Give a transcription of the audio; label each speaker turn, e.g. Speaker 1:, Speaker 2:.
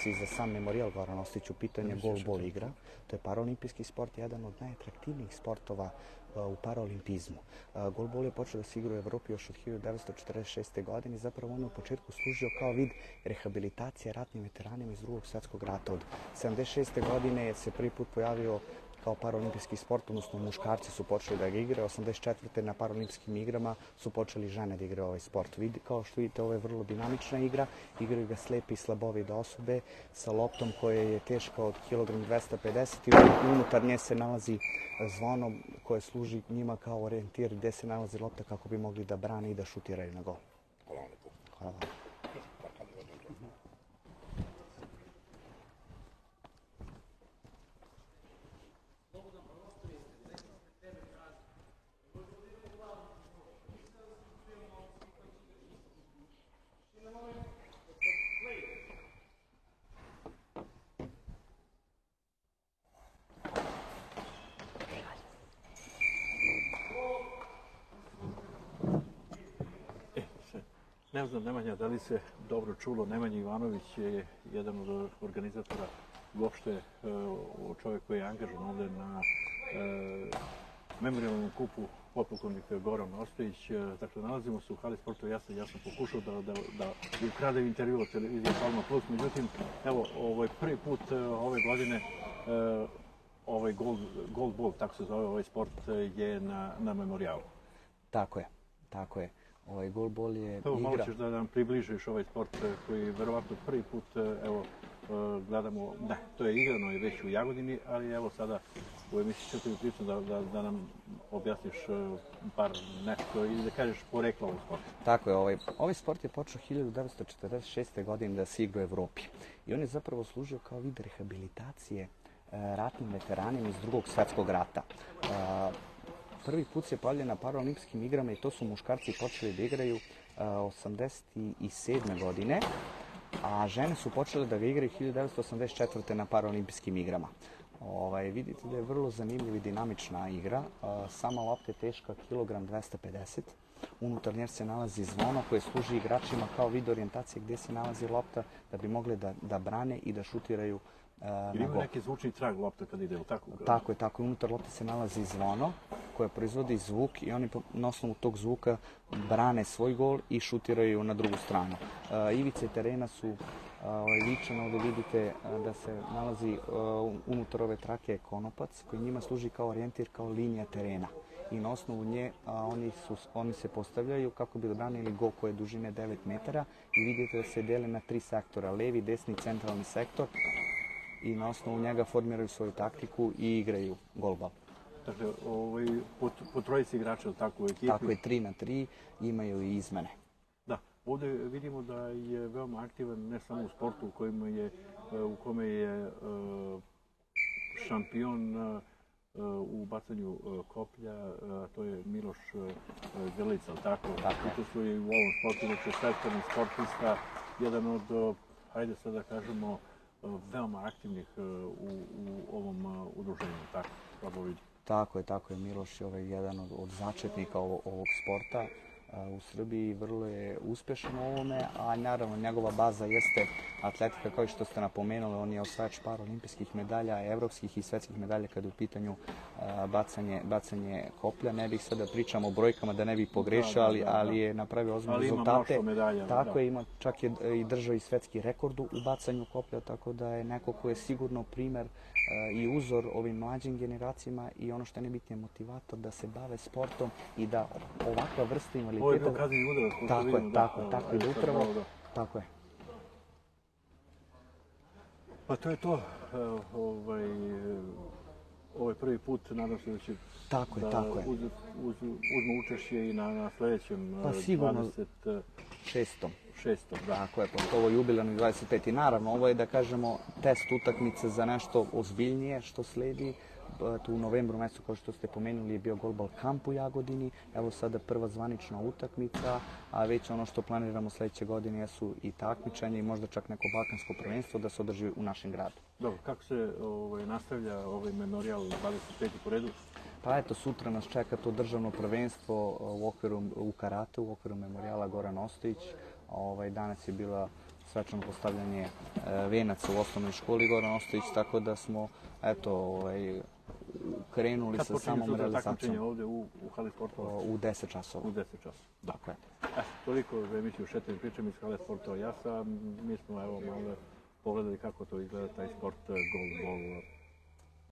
Speaker 1: i za sam memorijal Goran Ostojić u pitanju je golbol igra. To je paraolimpijski sport, jedan od najatraktivnijih sportova u paraolimpizmu. Golbol je počeo da se igra u Evropi još od 1946. godine i zapravo on je u početku služio kao vid rehabilitacije ratnim veteranima iz Drugog svjetskog rata. Od 1976. godine se prvi put pojavio kao paraolimpijski sport, odnosno muškarci su počeli da ga igraju. 1984. na paraolimpijskim igrama su počeli žene da igraju ovaj sport. Kao što vidite, ovo je vrlo dinamična igra. Igraju ga slepe i slabovide osobe sa loptom koja je teška od 1,250 kg i unutar nje se nalazi zvono koje služi njima kao orijentir gde se nalazi lopta kako bi mogli da brane i da šutiraju na gol.
Speaker 2: Hvala vam lepo.
Speaker 1: Hvala.
Speaker 3: Ne znam, Nemanja, da li se dobro čulo, Nemanja Ivanović je jedan od organizatora, uopšte čovjek koji je angažovan ovde na memorijalnom kupu potpukovnik Goran Ostojić. Dakle, nalazimo se u hali sportova. Ja sam pokušao da ukradem intervju od televizije Palma Plus, međutim, evo, prvi put ove godine ovaj goldbol, tako se zove ovaj sport, je na memorijalu.
Speaker 1: Tako je, tako je. Ovaj golbol je igra...
Speaker 3: Evo, malo ćeš da nam približiš ovaj sport koji verovatno prvi put, evo, gledamo, ne, to je igrano i već u Jagodini, ali evo sada u emisiji 4 pričam da nam objasniš par nešto i da kažeš porekla ovog sporta.
Speaker 1: Tako je, ovaj sport je počeo 1946. godine da se igra u Evropi i on je zapravo služio kao vid rehabilitacije ratnim veteranima iz Drugog svjetskog rata. Prvi put se pojavljaju na paraolimpijskim igrama i to su muškarci počeli da igraju 1987. godine, a žene su počele da ga igraju 1984. na paraolimpijskim igrama. Vidite da je vrlo zanimljiva i dinamična igra. Sama lopta je teška 1,250 kg. Unutar nje se nalazi zvono koje služi igračima kao vid orijentacije gdje se nalazi lopta da bi mogli da brane i da šutiraju na gol.
Speaker 3: Ima neki zvučni trag lopta kad ide, tako?
Speaker 1: Tako je, tako. Unutar lopte se nalazi zvono koje proizvodi zvuk i oni na osnovu tog zvuka brane svoj gol i šutiraju na drugu stranu. Ivice terena su ličane, ovdje vidite da se nalazi unutar ove trake konopac koji njima služi kao orijentir, kao linija terena. I na osnovu nje oni se postavljaju kako bi branili gol koje je dužine 9 metara i vidite da se dele na 3 sektora, levi, desni i centralni sektor i na osnovu njega formiraju svoju taktiku i igraju golbal.
Speaker 3: Dakle, po trojici igrača tako u ekipi?
Speaker 1: Tako je, 3-3, imaju i izmene.
Speaker 3: Da, ovdje vidimo da je veoma aktivan ne samo u sportu u kome je šampion u bacanju koplja, to je Miloš Grlić, tako? Učestvuje i u ovom sportu, znači svetstveni sportista, jedan od, hajde sad da kažemo, veoma aktivnih u ovom udruženju, tako? Slabo vidi.
Speaker 1: Tako je. Miloš je jedan od začetnika ovog sporta u Srbiji, vrlo je uspešan u ovome, a naravno njegova baza jeste atletika, kao što ste napomenuli, on je osvajač paraolimpijskih medalja, evropskih i svetskih medalja kada je u pitanju bacanje koplja. Ne bih sad da pričam o brojkama da ne bih pogrešio, ali je napravio ozbiljne rezultate. Tako je, čak je i držao i svetski rekord u bacanju koplja, tako da je neko ko je sigurno primer i uzor ovim mlađim generacijama i ono što je najbitnije motivator da se bave sportom i da ovakva vrsta invaliditeta...
Speaker 3: Ovo je bio kazneni udarac.
Speaker 1: Tako je, upravo. Tako je.
Speaker 3: Pa to je to. Ovo je prvi put, nadam se da će uzme učešće i na sljedećem
Speaker 1: 26.
Speaker 3: Da.
Speaker 1: Tako je, pošto ovo je jubilarni 25. I naravno, ovo je da kažemo test utakmice za nešto ozbiljnije što sledi. Tu u novembru mjesecu, kao što ste pomenuli, je bio golbal kamp u Jagodini. Evo sada prva zvanična utakmica, a već ono što planiramo sljedeće godine su i takmičenje i možda čak neko balkansko prvenstvo da se održi u našem gradu.
Speaker 3: Dobro, kako se nastavlja ovaj memorijal 25. po redu?
Speaker 1: Pa eto, sutra nas čeka to državno prvenstvo u karateu, u okviru memorijala Goran Ostojić. Danas je bila svečano postavljanje venaca u osnovnoj školi Goran Ostojić, tako da smo krenuli sa samom realizacijom.
Speaker 3: Kad počinje ovdje u hali sportova?
Speaker 1: U 10 časova.
Speaker 3: U 10 časova.
Speaker 1: Dakle.
Speaker 3: Toliko za emisiju Šetnim pričama iz hale sportova Jasa. Mi smo malo pogledali kako to izgleda taj sport, golbol,